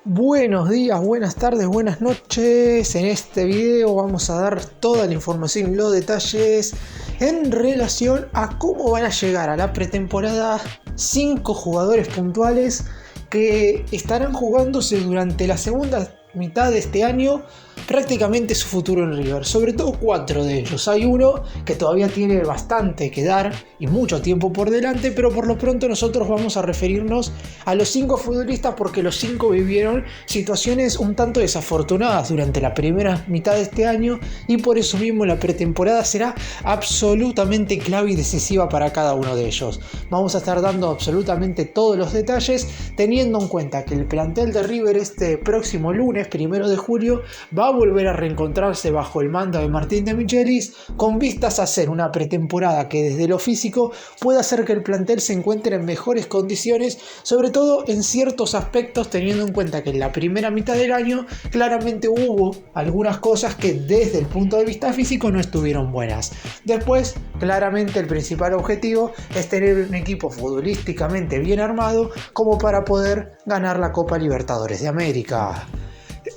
Buenos días, buenas tardes, buenas noches. En este video vamos a dar toda la información y los detalles en relación a cómo van a llegar a la pretemporada 5 jugadores puntuales que estarán jugándose durante la segunda mitad de este año prácticamente su futuro en River, sobre todo 4 de ellos. Hay uno que todavía tiene bastante que dar y mucho tiempo por delante, pero por lo pronto nosotros vamos a referirnos a los 5 futbolistas porque los 5 vivieron situaciones un tanto desafortunadas durante la primera mitad de este año y por eso mismo la pretemporada será absolutamente clave y decisiva para cada uno de ellos. Vamos a estar dando absolutamente todos los detalles, teniendo en cuenta que el plantel de River este próximo lunes, 1 de julio, va a volver a reencontrarse bajo el mando de Martín de Michelis, con vistas a hacer una pretemporada que desde lo físico pueda hacer que el plantel se encuentre en mejores condiciones, sobre todo en ciertos aspectos, teniendo en cuenta que en la primera mitad del año claramente hubo algunas cosas que desde el punto de vista físico no estuvieron buenas. Después, claramente el principal objetivo es tener un equipo futbolísticamente bien armado como para poder ganar la Copa Libertadores de América.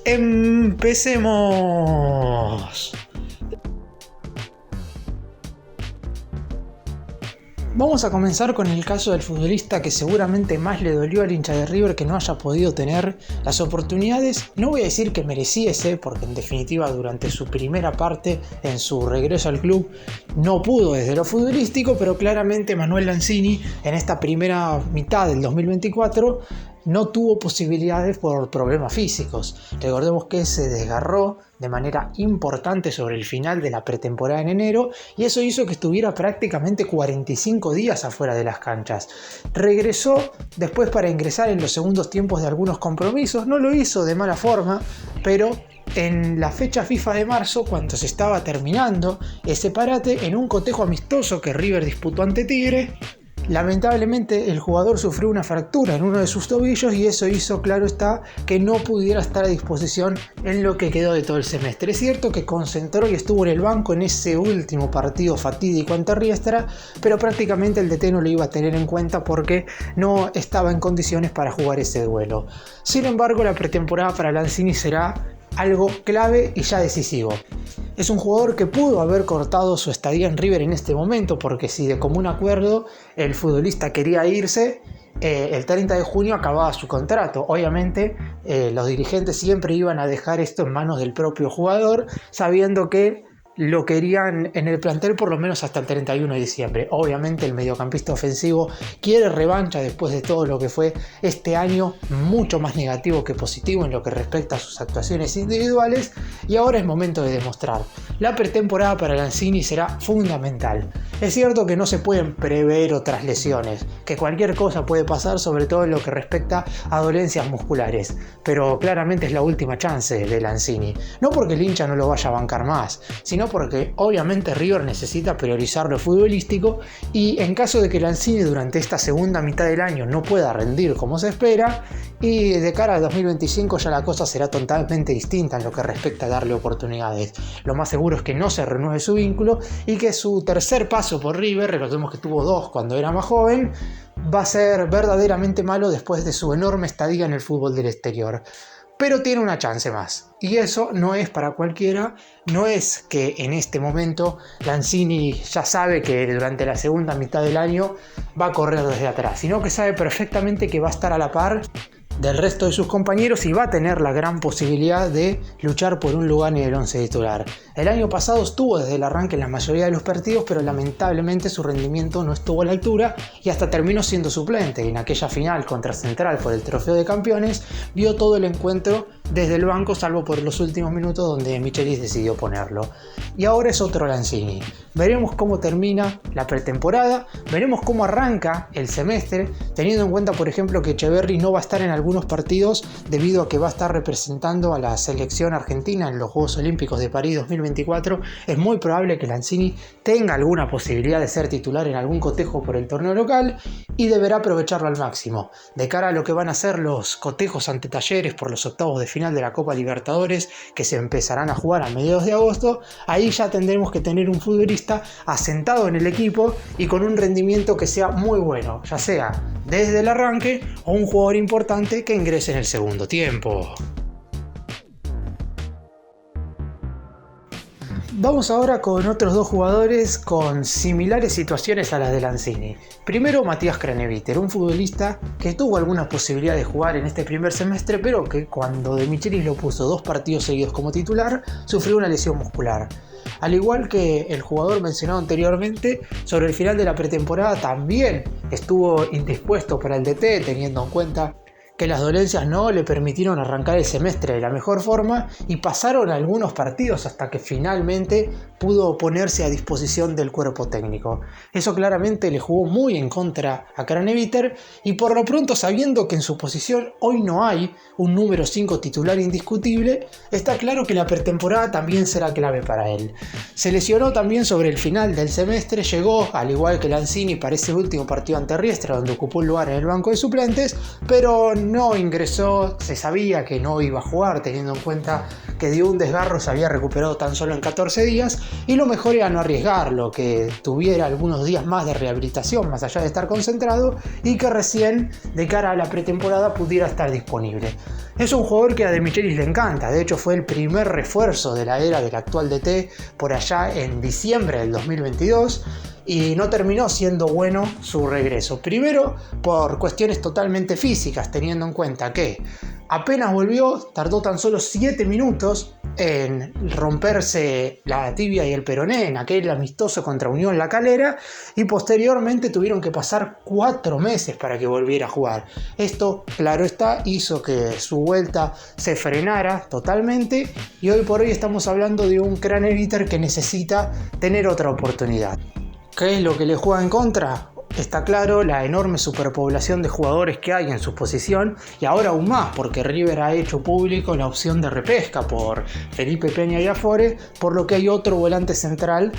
¡Empecemos! Vamos a comenzar con el caso del futbolista que seguramente más le dolió al hincha de River que no haya podido tener las oportunidades. No voy a decir que mereciese, porque en definitiva durante su primera parte en su regreso al club no pudo desde lo futbolístico, pero claramente Manuel Lanzini en esta primera mitad del 2024 no tuvo posibilidades por problemas físicos. Recordemos que se desgarró de manera importante sobre el final de la pretemporada en enero y eso hizo que estuviera prácticamente 45 días afuera de las canchas. Regresó después para ingresar en los segundos tiempos de algunos compromisos, no lo hizo de mala forma, pero en la fecha FIFA de marzo, cuando se estaba terminando ese parate, en un cotejo amistoso que River disputó ante Tigre, lamentablemente el jugador sufrió una fractura en uno de sus tobillos y eso hizo, claro está, que no pudiera estar a disposición en lo que quedó de todo el semestre. Es cierto que concentró y estuvo en el banco en ese último partido fatídico ante Riestra, pero prácticamente el DT no lo iba a tener en cuenta porque no estaba en condiciones para jugar ese duelo. Sin embargo, la pretemporada para Lanzini será algo clave y ya decisivo. Es un jugador que pudo haber cortado su estadía en River en este momento, porque si de común acuerdo el futbolista quería irse, el 30 de junio acababa su contrato. Obviamente los dirigentes siempre iban a dejar esto en manos del propio jugador, sabiendo que lo querían en el plantel por lo menos hasta el 31 de diciembre. Obviamente el mediocampista ofensivo quiere revancha después de todo lo que fue este año, mucho más negativo que positivo en lo que respecta a sus actuaciones individuales, y ahora es momento de demostrar. La pretemporada para Lanzini será fundamental. Es cierto que no se pueden prever otras lesiones, que cualquier cosa puede pasar, sobre todo en lo que respecta a dolencias musculares, pero claramente es la última chance de Lanzini, no porque el hincha no lo vaya a bancar más, sino porque obviamente River necesita priorizar lo futbolístico y en caso de que Lanzini durante esta segunda mitad del año no pueda rendir como se espera, y de cara al 2025 ya la cosa será totalmente distinta en lo que respecta a darle oportunidades. Lo más seguro es que no se renueve su vínculo y que su tercer paso por River, recordemos que tuvo 2 cuando era más joven, va a ser verdaderamente malo después de su enorme estadía en el fútbol del exterior. Pero tiene una chance más, y eso no es para cualquiera. No es que en este momento Lanzini ya sabe que durante la segunda mitad del año va a correr desde atrás, sino que sabe perfectamente que va a estar a la par del resto de sus compañeros y va a tener la gran posibilidad de luchar por un lugar en el 11 titular. El año pasado estuvo desde el arranque en la mayoría de los partidos, pero lamentablemente su rendimiento no estuvo a la altura y hasta terminó siendo suplente. En aquella final contra Central por el Trofeo de Campeones vio todo el encuentro desde el banco, salvo por los últimos minutos donde Michelis decidió ponerlo. Y ahora es otro Lanzini. Veremos cómo termina la pretemporada, veremos cómo arranca el semestre, teniendo en cuenta por ejemplo que Echeverri no va a estar en algunos partidos debido a que va a estar representando a la selección argentina en los Juegos Olímpicos de París 2024. Es muy probable que Lanzini tenga alguna posibilidad de ser titular en algún cotejo por el torneo local y deberá aprovecharlo al máximo. De cara a lo que van a ser los cotejos ante Talleres por los octavos de final de la Copa Libertadores, que se empezarán a jugar a mediados de agosto, ahí ya tendremos que tener un futbolista asentado en el equipo y con un rendimiento que sea muy bueno, ya sea desde el arranque o un jugador importante que ingrese en el segundo tiempo. Vamos ahora con otros dos jugadores con similares situaciones a las de Lanzini. Primero, Matías Craneviter, un futbolista que tuvo alguna posibilidad de jugar en este primer semestre, pero que cuando De Michelis lo puso 2 partidos seguidos como titular, sufrió una lesión muscular. Al igual que el jugador mencionado anteriormente, sobre el final de la pretemporada también estuvo indispuesto para el DT, teniendo en cuenta que las dolencias no le permitieron arrancar el semestre de la mejor forma y pasaron algunos partidos hasta que finalmente pudo ponerse a disposición del cuerpo técnico. Eso claramente le jugó muy en contra a Craneviter y por lo pronto, sabiendo que en su posición hoy no hay un número 5 titular indiscutible, está claro que la pretemporada también será clave para él. Se lesionó también sobre el final del semestre, llegó al igual que Lanzini para ese último partido ante Riestra donde ocupó un lugar en el banco de suplentes, pero no ingresó, se sabía que no iba a jugar teniendo en cuenta que de un desgarro se había recuperado tan solo en 14 días y lo mejor era no arriesgarlo, que tuviera algunos días más de rehabilitación más allá de estar concentrado y que recién de cara a la pretemporada pudiera estar disponible. Es un jugador que a De Michelis le encanta, de hecho fue el primer refuerzo de la era del actual DT por allá en diciembre del 2022 y no terminó siendo bueno su regreso. Primero por cuestiones totalmente físicas, teniendo en cuenta que apenas volvió, tardó tan solo 7 minutos en romperse la tibia y el peroné en aquel amistoso contra Unión La Calera y posteriormente tuvieron que pasar 4 meses para que volviera a jugar. Esto, claro está, hizo que su vuelta se frenara totalmente y hoy por hoy estamos hablando de un Craneviter que necesita tener otra oportunidad. ¿Qué es lo que le juega en contra? Está claro la enorme superpoblación de jugadores que hay en su posición y ahora aún más porque River ha hecho público la opción de repesca por Felipe Peña y Afore, por lo que hay otro volante central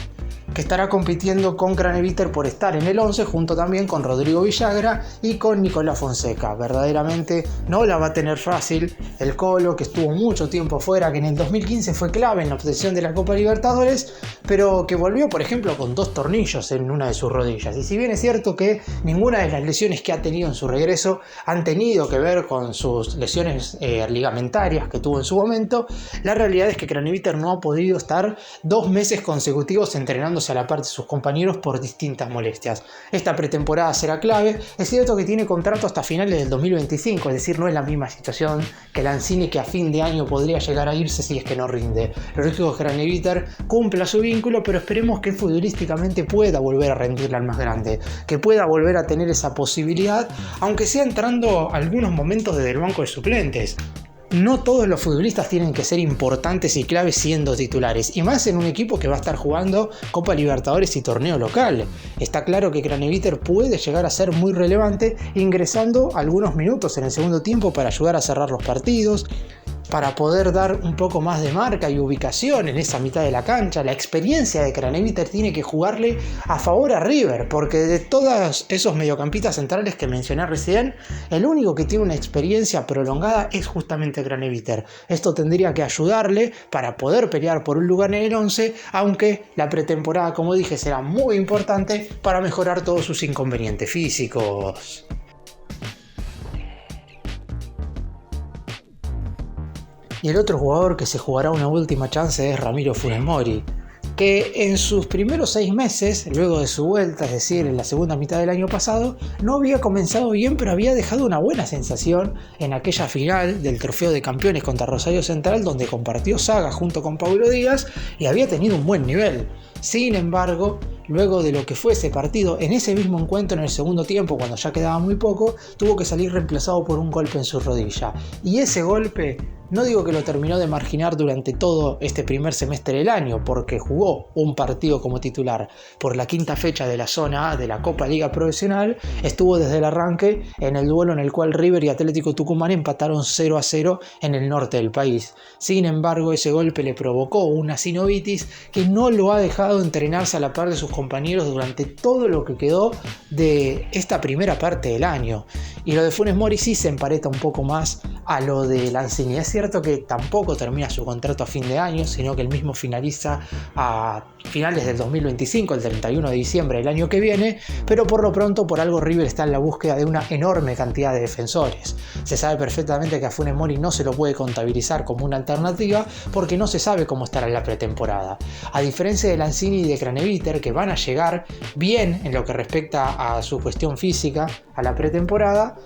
que estará compitiendo con Craneviter por estar en el 11 junto también con Rodrigo Villagra y con Nicolás Fonseca. Verdaderamente no la va a tener fácil el Colo, que estuvo mucho tiempo fuera, que en el 2015 fue clave en la obtención de la Copa Libertadores, pero que volvió por ejemplo con 2 tornillos en una de sus rodillas. Y si bien es cierto que ninguna de las lesiones que ha tenido en su regreso han tenido que ver con sus lesiones ligamentarias que tuvo en su momento, la realidad es que Craneviter no ha podido estar 2 meses consecutivos entrenándose a la par de sus compañeros por distintas molestias. Esta pretemporada será clave. Es cierto que tiene contrato hasta finales del 2025, es decir, no es la misma situación que Lanzini, que a fin de año podría llegar a irse si es que no rinde. Lo lógico es que Craneviter cumpla su vínculo, pero esperemos que futbolísticamente pueda volver a rendirle al más grande, que pueda volver a tener esa posibilidad, aunque sea entrando algunos momentos desde el banco de suplentes. No todos los futbolistas tienen que ser importantes y claves siendo titulares, y más en un equipo que va a estar jugando Copa Libertadores y torneo local. Está claro que Craneviter puede llegar a ser muy relevante ingresando algunos minutos en el segundo tiempo para ayudar a cerrar los partidos, para poder dar un poco más de marca y ubicación en esa mitad de la cancha. La experiencia de Craneviter tiene que jugarle a favor a River, porque de todos esos mediocampistas centrales que mencioné recién, el único que tiene una experiencia prolongada es justamente Craneviter. Esto tendría que ayudarle para poder pelear por un lugar en el 11, aunque la pretemporada, como dije, será muy importante para mejorar todos sus inconvenientes físicos. Y el otro jugador que se jugará una última chance es Ramiro Funes Mori, que en sus primeros 6 meses, luego de su vuelta, es decir, en la segunda mitad del año pasado, no había comenzado bien, pero había dejado una buena sensación en aquella final del Trofeo de Campeones contra Rosario Central, donde compartió saga junto con Paulo Díaz y había tenido un buen nivel. Sin embargo, luego de lo que fue ese partido, en ese mismo encuentro en el segundo tiempo, cuando ya quedaba muy poco, tuvo que salir reemplazado por un golpe en su rodilla. Y ese golpe, no digo que lo terminó de marginar durante todo este primer semestre del año, porque jugó un partido como titular por la 5ª fecha de la zona A de la Copa Liga Profesional, estuvo desde el arranque en el duelo en el cual River y Atlético Tucumán empataron 0-0 en el norte del país. Sin embargo, ese golpe le provocó una sinovitis que no lo ha dejado entrenarse a la par de sus compañeros durante todo lo que quedó de esta primera parte del año. Y lo de Funes Mori sí se emparenta un poco más a lo de Lanzini. Es cierto que tampoco termina su contrato a fin de año, sino que el mismo finaliza a finales del 2025, el 31 de diciembre del año que viene, pero por lo pronto por algo River está en la búsqueda de una enorme cantidad de defensores. Se sabe perfectamente que a Funes Mori no se lo puede contabilizar como una alternativa porque no se sabe cómo estará en la pretemporada. A diferencia de Lanzini y de Craneviter, que van a llegar bien en lo que respecta a su cuestión física a la pretemporada,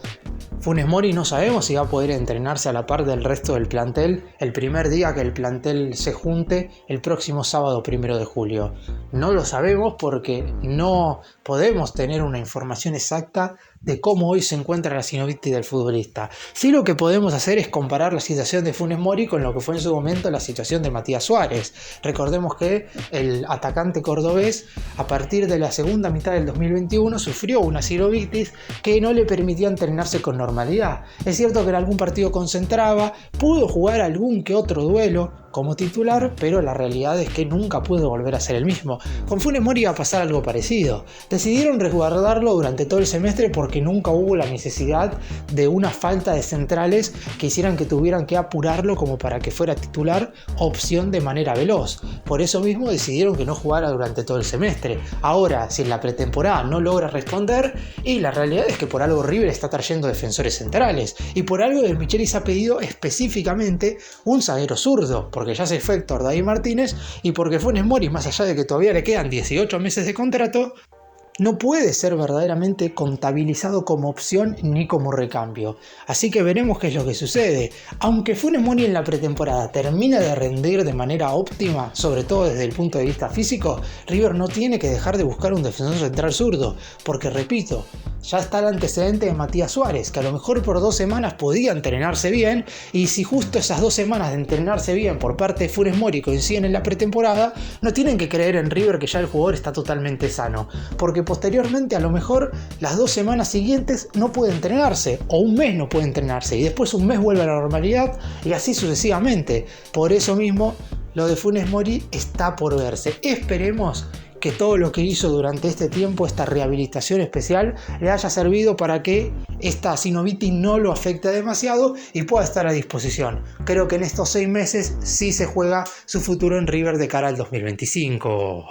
Funes Mori no sabemos si va a poder entrenarse a la par del resto del plantel el primer día que el plantel se junte el próximo sábado 1 de julio. No lo sabemos porque no podemos tener una información exacta de cómo hoy se encuentra la sinovitis del futbolista. Sí, lo que podemos hacer es comparar la situación de Funes Mori con lo que fue en su momento la situación de Matías Suárez. Recordemos que el atacante cordobés a partir de la segunda mitad del 2021 sufrió una sinovitis que no le permitía entrenarse con normalidad. Es cierto que en algún partido concentraba, pudo jugar algún que otro duelo como titular, pero la realidad es que nunca pudo volver a ser el mismo. Con Funes Mori iba a pasar algo parecido. Decidieron resguardarlo durante todo el semestre porque nunca hubo la necesidad de una falta de centrales que hicieran que tuvieran que apurarlo como para que fuera titular opción de manera veloz. Por eso mismo decidieron que no jugara durante todo el semestre. Ahora, si en la pretemporada no logra responder, y la realidad es que por algo River está trayendo defensores centrales, y por algo De Michelis ha pedido específicamente un zaguero zurdo, porque ya se fue Héctor David Martínez y porque Funes Mori, más allá de que todavía le quedan 18 meses de contrato, no puede ser verdaderamente contabilizado como opción ni como recambio. Así que veremos qué es lo que sucede. Aunque Funes Mori en la pretemporada termine de rendir de manera óptima, sobre todo desde el punto de vista físico, River no tiene que dejar de buscar un defensor central zurdo, porque repito, ya está el antecedente de Matías Suárez, que a lo mejor por 2 semanas podía entrenarse bien, y si justo esas 2 semanas de entrenarse bien por parte de Funes Mori coinciden en la pretemporada, no tienen que creer en River que ya el jugador está totalmente sano, porque posteriormente a lo mejor las 2 semanas siguientes no puede entrenarse, o un mes no puede entrenarse, y después un mes vuelve a la normalidad, y así sucesivamente. Por eso mismo, lo de Funes Mori está por verse. Esperemos que todo lo que hizo durante este tiempo, esta rehabilitación especial, le haya servido para que esta sinovitis no lo afecte demasiado y pueda estar a disposición. Creo que en estos 6 meses sí se juega su futuro en River de cara al 2025.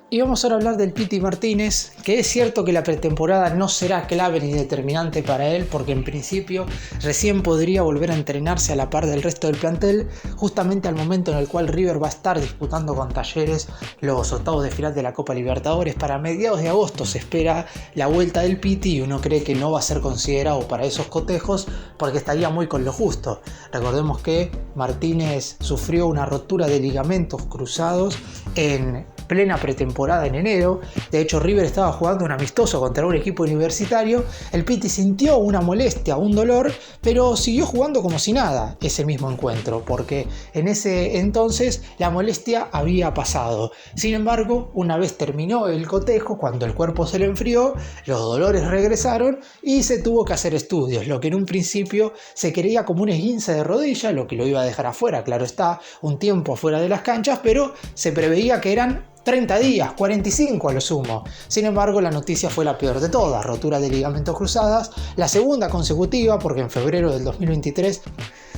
Y vamos ahora a hablar del Piti Martínez, que es cierto que la pretemporada no será clave ni determinante para él, porque en principio recién podría volver a entrenarse a la par del resto del plantel, justamente al momento en el cual River va a estar disputando con Talleres los octavos de final de la Copa Libertadores. Para mediados de agosto se espera la vuelta del Piti y uno cree que no va a ser considerado para esos cotejos porque estaría muy con lo justo. Recordemos que Martínez sufrió una rotura de ligamentos cruzados en plena pretemporada en enero. De hecho, River estaba jugando un amistoso contra un equipo universitario. El Piti sintió una molestia, un dolor, pero siguió jugando como si nada ese mismo encuentro, porque en ese entonces la molestia había pasado. Sin embargo, una vez terminó el cotejo, cuando el cuerpo se le enfrió, los dolores regresaron y se tuvo que hacer estudios, lo que en un principio se creía como un esguince de rodilla, lo que lo iba a dejar afuera, claro está, un tiempo afuera de las canchas, pero se preveía que eran 30 días, 45 a lo sumo. Sin embargo, la noticia fue la peor de todas, rotura de ligamentos cruzadas, la segunda consecutiva, porque en febrero del 2023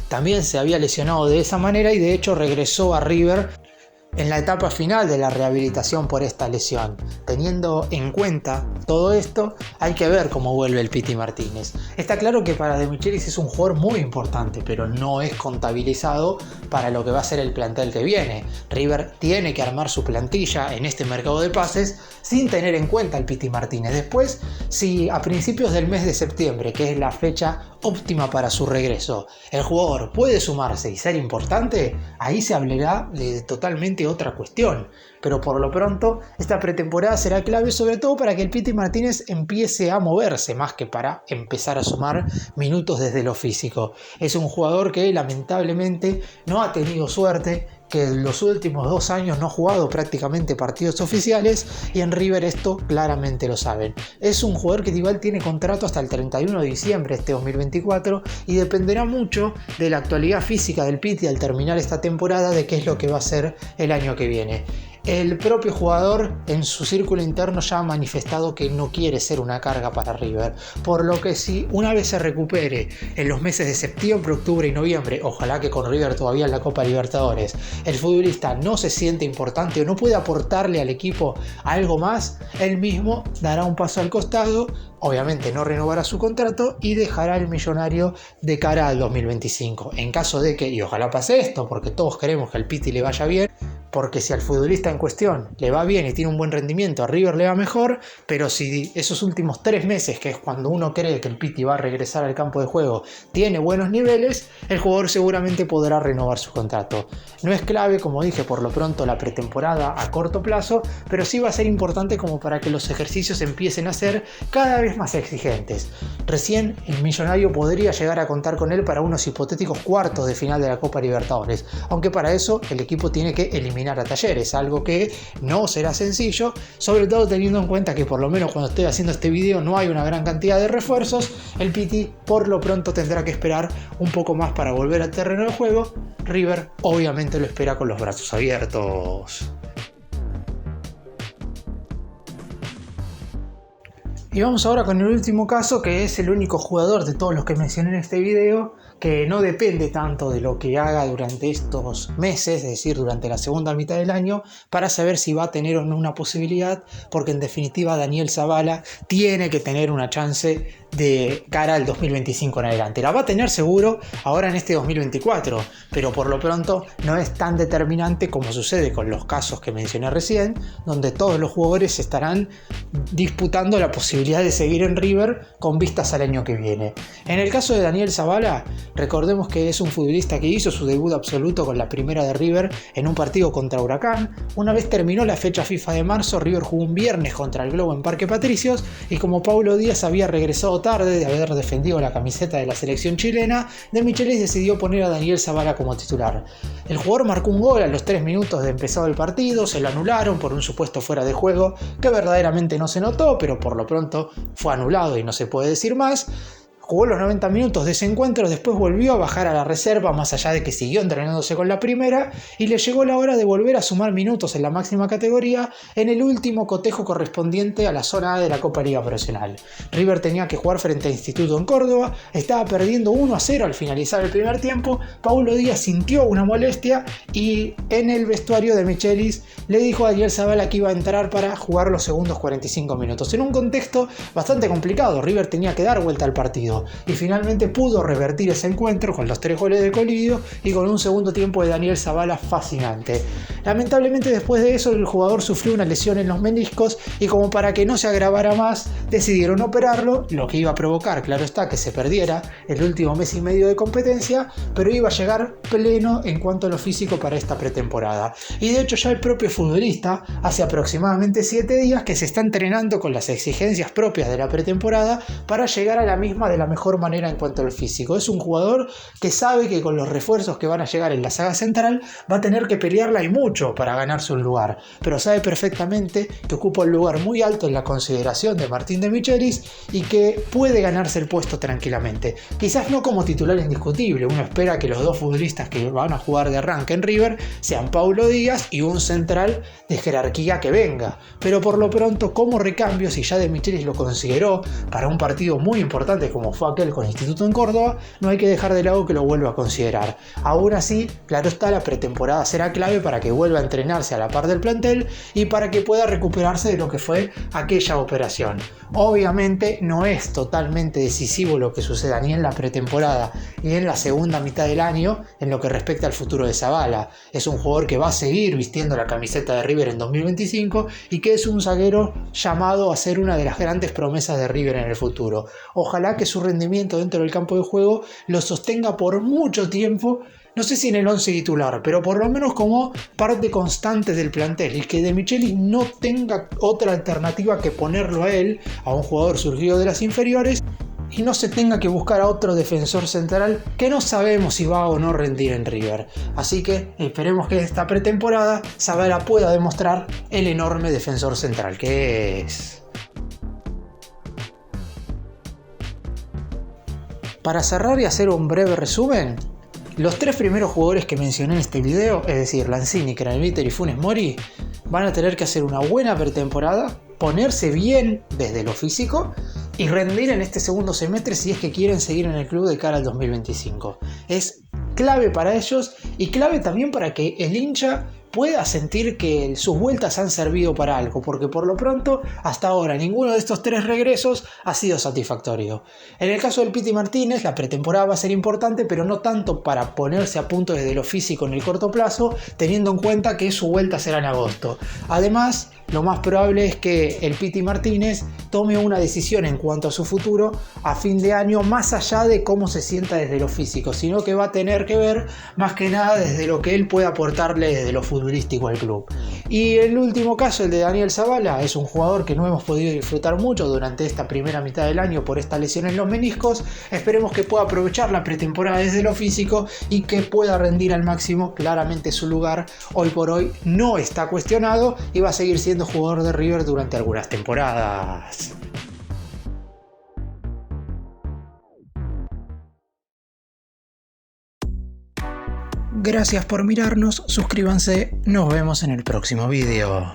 también se había lesionado de esa manera y de hecho regresó a River en la etapa final de la rehabilitación por esta lesión. Teniendo en cuenta todo esto, hay que ver cómo vuelve el Piti Martínez. Está claro que para De Michelis es un jugador muy importante, pero no es contabilizado para lo que va a ser el plantel que viene. River tiene que armar su plantilla en este mercado de pases sin tener en cuenta al Piti Martínez. Después, si a principios del mes de septiembre, que es la fecha óptima para su regreso, el jugador puede sumarse y ser importante, ahí se hablará de totalmente otra cuestión. Pero por lo pronto, esta pretemporada será clave, sobre todo para que el Piti Martínez empiece a moverse más que para empezar a sumar minutos desde lo físico. Es un jugador que lamentablemente no ha tenido suerte, que en los últimos 2 años no ha jugado prácticamente partidos oficiales, y en River esto claramente lo saben. Es un jugador que igual tiene contrato hasta el 31 de diciembre de este 2024 y dependerá mucho de la actualidad física del Piti al terminar esta temporada de qué es lo que va a hacer el año que viene. el propio jugador en su círculo interno ya ha manifestado que no quiere ser una carga para River, por lo que si una vez se recupere en los meses de septiembre, octubre y noviembre, ojalá que con River todavía en la Copa Libertadores, el futbolista no se siente importante o no puede aportarle al equipo algo más, él mismo dará un paso al costado, obviamente no renovará su contrato y dejará el Millonario de cara al 2025. En caso de que, y ojalá pase esto, porque todos queremos que al Piti le vaya bien, porque si al futbolista en cuestión le va bien y tiene un buen rendimiento, a River le va mejor, pero si esos últimos 3 meses, que es cuando uno cree que el Piti va a regresar al campo de juego, tiene buenos niveles, el jugador seguramente podrá renovar su contrato. No es clave, como dije, por lo pronto la pretemporada a corto plazo, pero sí va a ser importante como para que los ejercicios empiecen a ser cada vez más exigentes. Recién el Millonario podría llegar a contar con él para unos hipotéticos cuartos de final de la Copa Libertadores, aunque para eso el equipo tiene que eliminar a Talleres, algo que no será sencillo, sobre todo teniendo en cuenta que por lo menos cuando estoy haciendo este video no hay una gran cantidad de refuerzos. El Piti por lo pronto tendrá que esperar un poco más para volver al terreno de juego. River obviamente lo espera con los brazos abiertos. Y vamos ahora con el último caso, que es el único jugador de todos los que mencioné en este video que no depende tanto de lo que haga durante estos meses, es decir, durante la segunda mitad del año, para saber si va a tener o no una posibilidad, porque en definitiva Daniel Zabala tiene que tener una chance de cara al 2025 en adelante. La va a tener seguro ahora en este 2024, pero por lo pronto no es tan determinante como sucede con los casos que mencioné recién, donde todos los jugadores estarán disputando la posibilidad de seguir en River con vistas al año que viene. En el caso de Daniel Zabala, recordemos que es un futbolista que hizo su debut absoluto con la primera de River en un partido contra Huracán. Una vez terminó la fecha FIFA de marzo, River jugó un viernes contra el Globo en Parque Patricios, y como Paulo Díaz había regresado tarde de haber defendido la camiseta de la selección chilena, De Michelis decidió poner a Daniel Zabala como titular. El jugador marcó un gol a los 3 minutos de empezado el partido, se lo anularon por un supuesto fuera de juego que verdaderamente no se notó, pero por lo pronto fue anulado y no se puede decir más. Jugó los 90 minutos de ese encuentro, después volvió a bajar a la reserva, más allá de que siguió entrenándose con la primera, y le llegó la hora de volver a sumar minutos en la máxima categoría en el último cotejo correspondiente a la zona A de la Copa Liga Profesional. River tenía que jugar frente a Instituto en Córdoba, estaba perdiendo 1-0 al finalizar el primer tiempo. Paulo Díaz sintió una molestia y en el vestuario de Michelis le dijo a Daniel Zabala que iba a entrar para jugar los segundos 45 minutos. En un contexto bastante complicado, River tenía que dar vuelta al partido. Y finalmente pudo revertir ese encuentro con los 3 goles de Colidio y con un segundo tiempo de Daniel Zabala fascinante. Lamentablemente después de eso el jugador sufrió una lesión en los meniscos y como para que no se agravara más decidieron operarlo, lo que iba a provocar, claro está, que se perdiera el último mes y medio de competencia, pero iba a llegar pleno en cuanto a lo físico para esta pretemporada. Y de hecho ya el propio futbolista hace aproximadamente 7 días que se está entrenando con las exigencias propias de la pretemporada para llegar a la misma de la mejor manera en cuanto al físico. Es un jugador que sabe que con los refuerzos que van a llegar en la saga central va a tener que pelearla y mucho para ganarse un lugar, pero sabe perfectamente que ocupa un lugar muy alto en la consideración de Martín de Michelis y que puede ganarse el puesto tranquilamente. Quizás no como titular indiscutible, uno espera que los dos futbolistas que van a jugar de arranque en River sean Paulo Díaz y un central de jerarquía que venga, pero por lo pronto como recambio, si ya de Michelis lo consideró para un partido muy importante como fue aquel con Instituto en Córdoba, no hay que dejar de lado que lo vuelva a considerar. Aún así, claro está, la pretemporada será clave para que vuelva a entrenarse a la par del plantel y para que pueda recuperarse de lo que fue aquella operación. Obviamente no es totalmente decisivo lo que suceda ni en la pretemporada ni en la segunda mitad del año en lo que respecta al futuro de Zabala. Es un jugador que va a seguir vistiendo la camiseta de River en 2025 y que es un zaguero llamado a ser una de las grandes promesas de River en el futuro. Ojalá que su rendimiento dentro del campo de juego lo sostenga por mucho tiempo, no sé si en el 11 titular, pero por lo menos como parte constante del plantel, y que De Michelis no tenga otra alternativa que ponerlo a él, a un jugador surgido de las inferiores, y no se tenga que buscar a otro defensor central que no sabemos si va o no rendir en River. Así que esperemos que esta pretemporada Zabala pueda demostrar el enorme defensor central que es. Para cerrar y hacer un breve resumen, los 3 primeros jugadores que mencioné en este video, es decir, Lanzini, Craneviter y Funes Mori, van a tener que hacer una buena pretemporada, ponerse bien desde lo físico y rendir en este segundo semestre si es que quieren seguir en el club de cara al 2025. Es clave para ellos y clave también para que el hincha pueda sentir que sus vueltas han servido para algo, porque por lo pronto, hasta ahora, ninguno de estos 3 regresos ha sido satisfactorio. En el caso del Piti Martínez, la pretemporada va a ser importante, pero no tanto para ponerse a punto desde lo físico en el corto plazo, teniendo en cuenta que su vuelta será en agosto. Además, lo más probable es que el Piti Martínez tome una decisión en cuanto a su futuro a fin de año, más allá de cómo se sienta desde lo físico, sino que va a tener que ver más que nada desde lo que él puede aportarle desde lo futbolístico al club. Y el último caso, el de Daniel Zavala, es un jugador que no hemos podido disfrutar mucho durante esta primera mitad del año por esta lesión en los meniscos. Esperemos que pueda aprovechar la pretemporada desde lo físico y que pueda rendir al máximo. Claramente su lugar hoy por hoy no está cuestionado y va a seguir siendo jugador de River durante algunas temporadas. Gracias por mirarnos, suscríbanse, nos vemos en el próximo video.